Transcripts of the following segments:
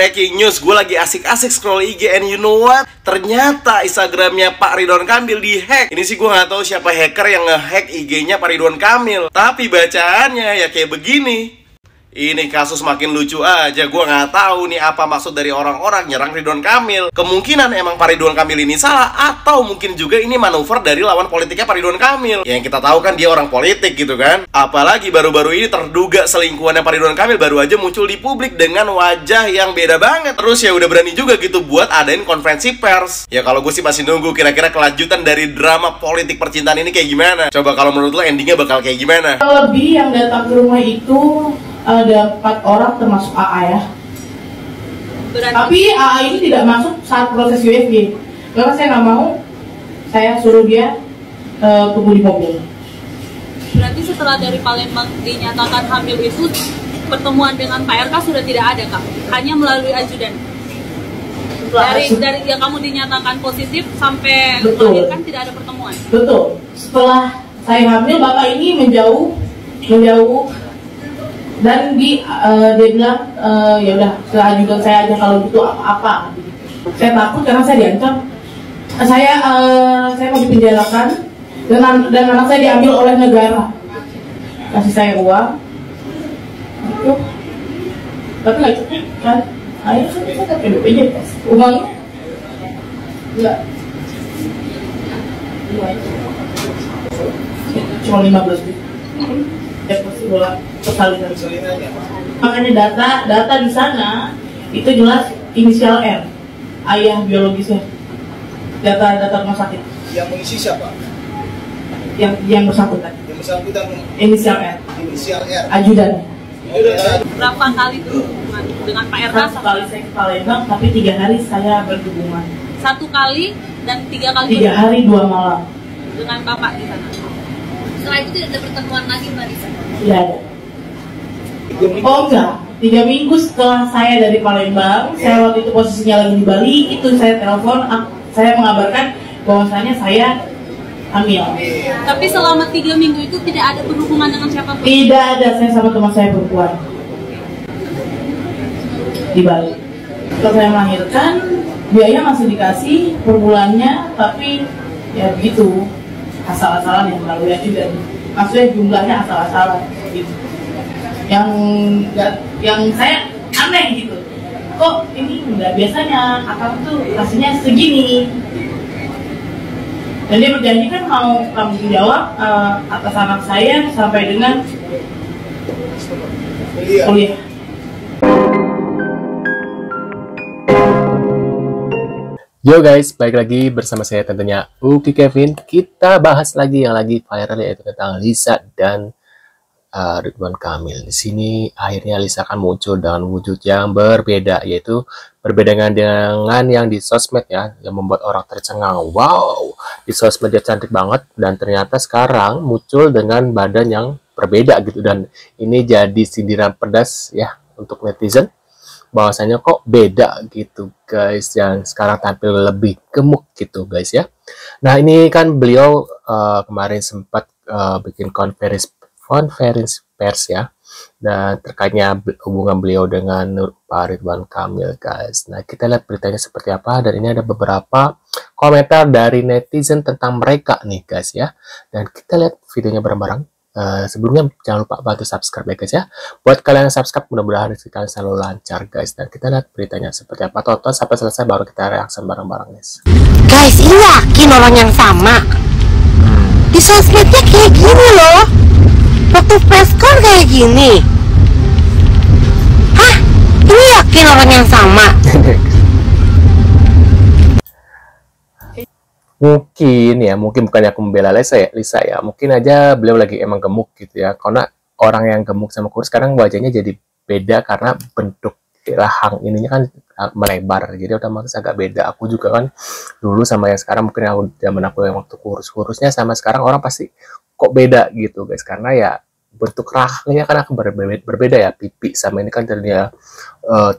breaking news, gue lagi asik-asik scroll IG and you know what? Ternyata Instagramnya Pak Ridwan Kamil dihack. Ini sih gue nggak tahu siapa hacker yang ngehack IG-nya Pak Ridwan Kamil. Tapi bacaannya ya kayak begini. Ini kasus makin lucu aja. Gue nggak tahu nih apa maksud dari orang-orang nyerang Ridwan Kamil. Kemungkinan emang Pak Ridwan Kamil ini salah, atau mungkin juga ini manuver dari lawan politiknya Pak Ridwan Kamil. Yang kita tahu kan dia orang politik gitu kan. Apalagi baru-baru ini terduga selingkuhannya Pak Ridwan Kamil baru aja muncul di publik dengan wajah yang beda banget. Terus ya udah berani juga gitu buat adain konferensi pers. Ya kalau gue sih masih nunggu kira-kira kelanjutan dari drama politik percintaan ini kayak gimana. Coba kalau menurut lo endingnya bakal kayak gimana? Lebih yang datang ke rumah itu ada 4 orang termasuk AA ya. Berarti... Tapi AA ini tidak masuk saat proses UFG. Karena saya nggak mau, saya suruh dia tunggu di mobil. Berarti setelah dari Palembang dinyatakan hamil itu, pertemuan dengan Pak RK sudah tidak ada Kak? Hanya melalui ajudan? Dari yang kamu dinyatakan positif sampai melahirkan tidak ada pertemuan? Betul. Setelah saya hamil, Bapak ini menjauh dan dia bilang ya udah selanjutnya saya aja kalau gitu apa. Saya takut karena saya diancam. Saya mau dipenjarakan dan anak saya diambil oleh negara. Kasih saya uang. Gitu. Tapi nggak cukup kan? Akhirnya saya nggak PDP-nya uangnya nggak. Cuma 15 juta. Ya pasti bola persalinan. Makanya data di sana itu jelas inisial R, ayah biologisnya. Data rumah sakit. Yang mengisi siapa? Yang bersangkutan. Yang bersangkutan inisial R. Inisial R. Ajudan. Berapa kali berhubungan dengan Pak RK? 1 kali saya ke Palembang, tapi 3 hari saya berhubungan. 1 kali dan 3 kali. 3 hari 2 malam. Dengan Bapak di sana. Setelah itu tidak ada pertemuan lagi Mbak Risa? Tidak ada. Oh enggak, 3 minggu setelah saya dari Palembang, saya waktu itu posisinya lagi di Bali, itu saya telepon, saya mengabarkan bahwasanya saya hamil. Tapi selama 3 minggu itu tidak ada berhubungan dengan siapapun? Tidak ada, saya sama teman saya perempuan di Bali. Setelah saya melahirkan, biaya masih dikasih per bulannya, tapi ya begitu, asal-asalan yang melalui ajudan. Maksudnya jumlahnya asal-asalan gitu. Yang saya aneh gitu. Kok ini enggak, biasanya akang tuh kasihnya segini. Dan dia berjanji kan mau tanggung jawab atas anak saya sampai dengan kuliah. Yo guys, balik lagi bersama saya tentunya Uki Kevin. Kita bahas lagi yang lagi viral, yaitu tentang Lisa dan Ridwan Kamil. Di sini akhirnya Lisa akan muncul dengan wujud yang berbeda, yaitu berbeda dengan yang di sosmed ya, yang membuat orang tercengang. Wow, di sosmed dia cantik banget, dan ternyata sekarang muncul dengan badan yang berbeda gitu, dan ini jadi sindiran pedas ya untuk netizen. Bahwasanya kok beda gitu guys, yang sekarang tampil lebih gemuk gitu guys ya. Nah ini kan beliau kemarin sempat bikin konferensi pers ya, dan terkaitnya hubungan beliau dengan Pak Ridwan Kamil guys. Nah kita lihat beritanya seperti apa, dan ini ada beberapa komentar dari netizen tentang mereka nih guys ya, dan kita lihat videonya bareng-bareng. Sebelumnya jangan lupa bantu subscribe ya guys ya. Buat kalian yang subscribe, mudah-mudahan rezeki kalian selalu lancar guys. Dan kita lihat beritanya seperti apa. Tonton sampai selesai baru kita reaksi bareng-bareng guys. Guys, ini yakin orang yang sama. Di sosmednya kayak gini loh. Waktu preskon kayak gini. Hah? Ini yakin orang yang sama? Mungkin bukannya aku membela Lisa ya, mungkin aja beliau lagi emang gemuk gitu ya, karena orang yang gemuk sama kurus sekarang wajahnya jadi beda karena bentuk rahang ininya kan melebar, jadi otomatis agak beda. Aku juga kan dulu sama yang sekarang, mungkin zaman aku yang waktu kurusnya sama sekarang orang pasti kok beda gitu guys, karena ya bentuk rahangnya kan akan berbeda ya, pipi sama ini kan jadinya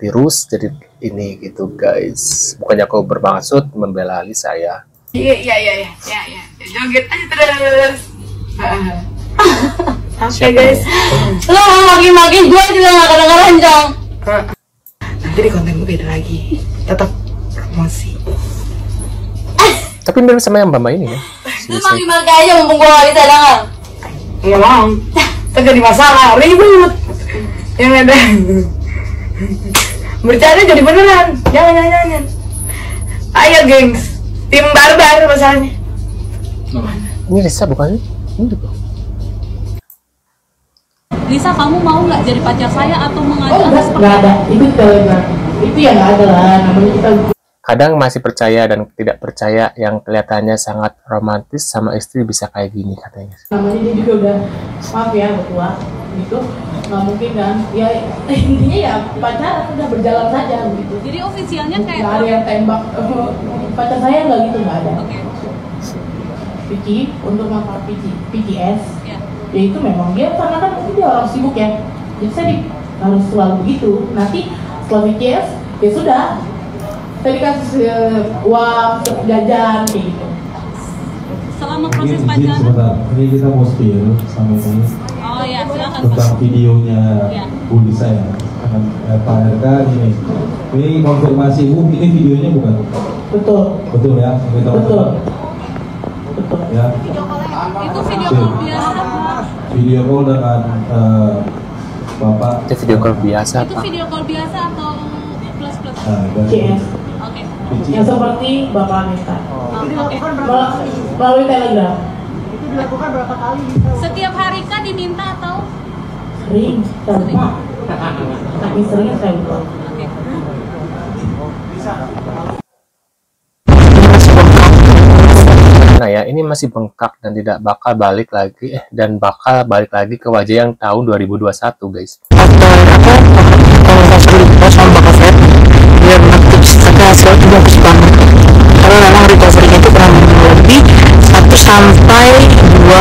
tirus jadi ini gitu guys. Bukannya aku bermaksud membela Lisa ya. Iya. Joget aja terus. Oke guys. Lo makin gue juga gak kedengeran, Jong. Jadi kontenku beda lagi, tetap promosi. Tapi mirip sama yang Mbak ini kan? Terus makin aja mumpung gue gak bisa dengar. Nggak mau, terjadi masalah, ribut. Yang ada bercanda jadi beneran, jangan. Ayo gengs, tim barbar masalahnya. Ini Lisa bukan? Mirip loh. Lisa, kamu mau nggak jadi pacar saya atau mengajak? Oh nggak ada, itu ya nggak ada lah, namanya kita. Kadang masih percaya dan tidak percaya yang kelihatannya sangat romantis sama istri bisa kayak gini katanya. Namanya dia juga udah, maaf ya betua, gitu, nggak mungkin kan? Ya intinya ya pacaran udah berjalan saja gitu. Jadi ofisialnya kayak Nggak ada yang tembak, pacar saya nggak gitu, nggak ada. Oke. Vicky untuk masalah PCS, Ya. ya itu memang dia karena kan dia orang sibuk ya, jadi saya harus selalu begitu. Nanti setelah PCS ya sudah. Tadi kasih uang jajan kayak gitu. Selama proses Izin pacaran. sebentar, ini kita mau spill sama ini Oh ya, silakan. tentang videonya Ya. Bu Lisa ya. Pak RK ini konfirmasi Bu, ini videonya bukan? Betul ya, kita Betul. ya. Itu video call biasa. Video call dengan Bapak. Itu video call biasa Itu Pak. video call biasa atau plus? CS Oke. yang seperti Bapak minta Oke. melalui Telegram. Setiap hari kah diminta atau? Sering, saya lupa. Tapi seringnya saya lupa. Oke. Nah ya, ini masih bengkak dan tidak bakal balik lagi ke wajah yang tahun 2021 guys. Sama Bapak Fred biar nanti ada hasil itu bagus banget karena memang recovery-nya itu kurang lebih 1 sampai 2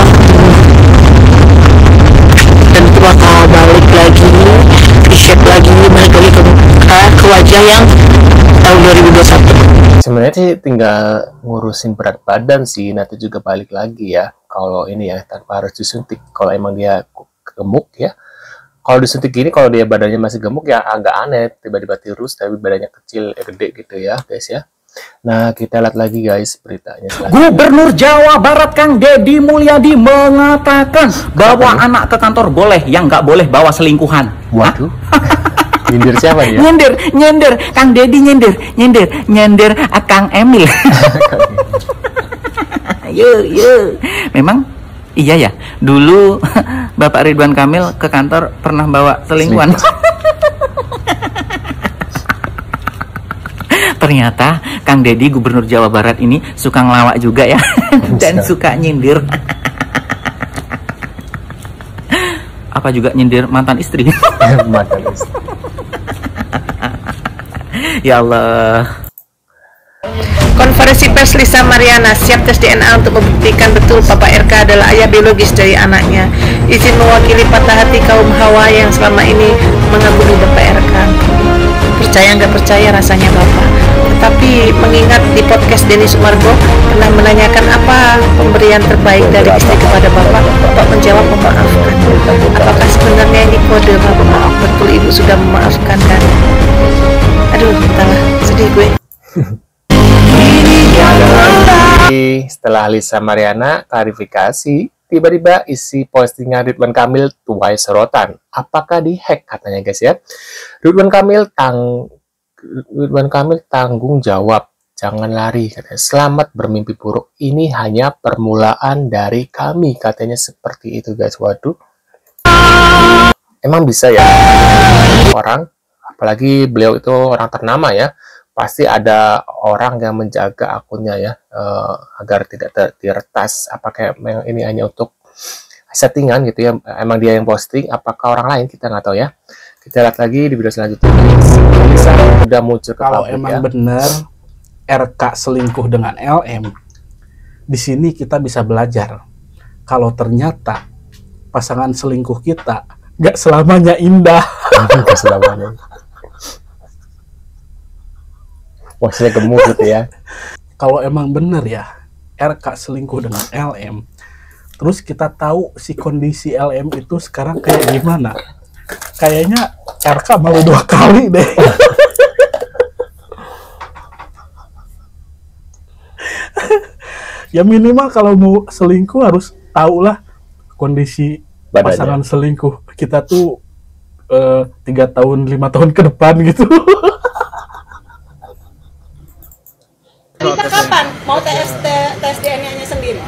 dan itu bakal balik lagi reshape lagi balik lagi ke wajah yang tahun 2021. Sebenarnya sih tinggal ngurusin berat badan sih, nanti juga balik lagi ya kalau ini ya, tanpa harus disuntik. Kalau emang dia gemuk ya, kalau disuntik gini, kalau dia badannya masih gemuk ya agak aneh, tiba-tiba tirus tapi badannya kecil, gede gitu ya guys ya. Nah kita lihat lagi guys beritanya. Gubernur Jawa Barat Kang Deddy Mulyadi mengatakan bawa anak ke kantor boleh, yang nggak boleh bawa selingkuhan. Waduh. Nyindir siapa dia? Nyender, Kang Deddy nyender Kang Emil. Yo. Memang iya ya, dulu Bapak Ridwan Kamil ke kantor pernah bawa selingkuhan. Ternyata Kang Deddy Gubernur Jawa Barat ini suka ngelawak juga ya, dan suka nyindir. Apa juga nyindir mantan istri? Mantan istri. Ya Allah. Konferensi pers Lisa Mariana siap tes DNA untuk membuktikan betul Papa RK adalah ayah biologis dari anaknya. Izin mewakili patah hati kaum Hawa yang selama ini mengagumi Bapak RK. Percaya nggak percaya rasanya Bapak. Tetapi mengingat di podcast Denny Sumargo pernah menanyakan apa pemberian terbaik dari istri kepada Bapak menjawab memaafkan. Apakah sebenarnya ini kode Bapak? Betul Ibu sudah memaafkan kan? Aduh, entahlah, sedih gue. Setelah Lisa Mariana klarifikasi, tiba-tiba isi postingan Ridwan Kamil tuai sorotan. Apakah dihack katanya guys ya? Ridwan Kamil tanggung jawab, jangan lari katanya. Selamat bermimpi buruk. Ini hanya permulaan dari kami katanya, seperti itu guys. Waduh. Emang bisa ya orang, apalagi beliau itu orang ternama ya, pasti ada orang yang menjaga akunnya ya, agar tidak diretas. Apakah memang ini hanya untuk settingan gitu ya, emang dia yang posting, apakah orang lain, kita nggak tahu ya. Kita lihat lagi di video selanjutnya. Bisa udah muncul ke kalau publik, emang ya. bener RK selingkuh dengan LM, di sini kita bisa belajar kalau ternyata pasangan selingkuh kita nggak selamanya indah. Nggak selamanya. Maksudnya gemuk gitu ya. Kalau emang bener ya RK selingkuh dengan LM, terus kita tahu si kondisi LM itu sekarang kayak gimana, kayaknya RK malu 2 kali deh. Ya minimal kalau mau selingkuh harus tahulah kondisi Badannya. pasangan selingkuh kita tuh 3 tahun 5 tahun ke depan gitu. Kita kapan mau tes DNA-nya sendiri?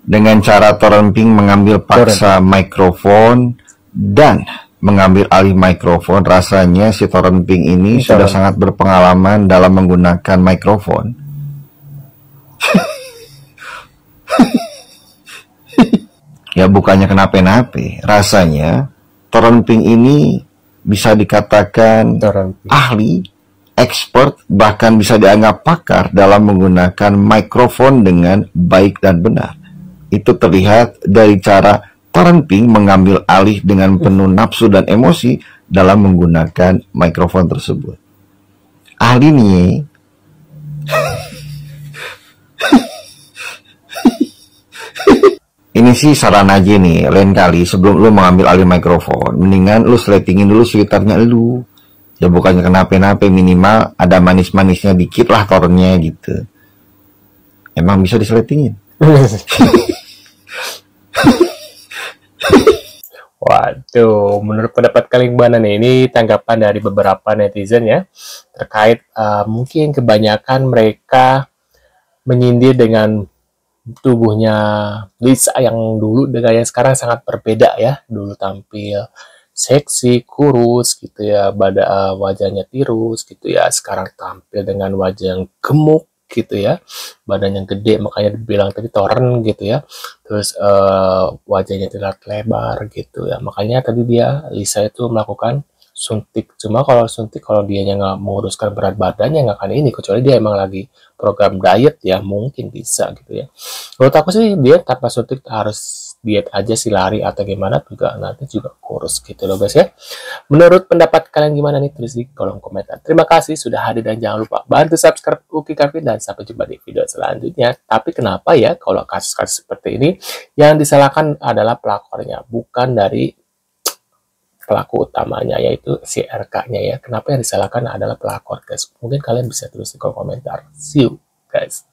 Dengan cara Torrenping mengambil paksa mikrofon dan mengambil alih mikrofon, rasanya si Torrenping ini sudah sangat berpengalaman dalam menggunakan mikrofon. Ya bukannya kenapa-napa, rasanya Torrenping ini bisa dikatakan ahli, expert, bahkan bisa dianggap pakar dalam menggunakan mikrofon dengan baik dan benar. Itu terlihat dari cara Torrenping mengambil alih dengan penuh nafsu dan emosi dalam menggunakan mikrofon tersebut. Ahli nih. Ini sih saran aja nih, lain kali sebelum lu mengambil alih mikrofon, mendingan lu settingin dulu switternya lu. Ya bukannya kenapa-napa, minimal ada manis-manisnya dikit lah tornya gitu. Emang bisa disettingin. Waduh, menurut pendapat kalian gimana nih? Ini tanggapan dari beberapa netizen ya, terkait mungkin kebanyakan mereka menyindir dengan tubuhnya Lisa yang dulu dengan yang sekarang sangat berbeda ya. Dulu tampil seksi, kurus gitu ya, wajahnya tirus gitu ya. Sekarang tampil dengan wajah yang gemuk gitu ya, badan yang gede, makanya dibilang tadi Torren gitu ya. Terus wajahnya tidak lebar gitu ya, makanya tadi Lisa itu melakukan suntik. Cuma kalau suntik, kalau dianya nggak menguruskan berat badannya nggak akan ini, kecuali dia emang lagi program diet ya, mungkin bisa gitu ya. Menurut aku sih dia tanpa suntik harus diet aja sih, lari atau gimana juga nanti juga kurus gitu loh guys ya. Menurut pendapat kalian gimana nih, tulis di kolom komentar. Terima kasih sudah hadir dan jangan lupa bantu subscribe Uki Kevin dan sampai jumpa di video selanjutnya. Tapi kenapa ya kalau kasus-kasus seperti ini yang disalahkan adalah pelakornya, bukan dari pelaku utamanya yaitu si RK-nya ya. Kenapa yang disalahkan adalah pelakor guys? Mungkin kalian bisa tulis di kolom komentar. See you guys.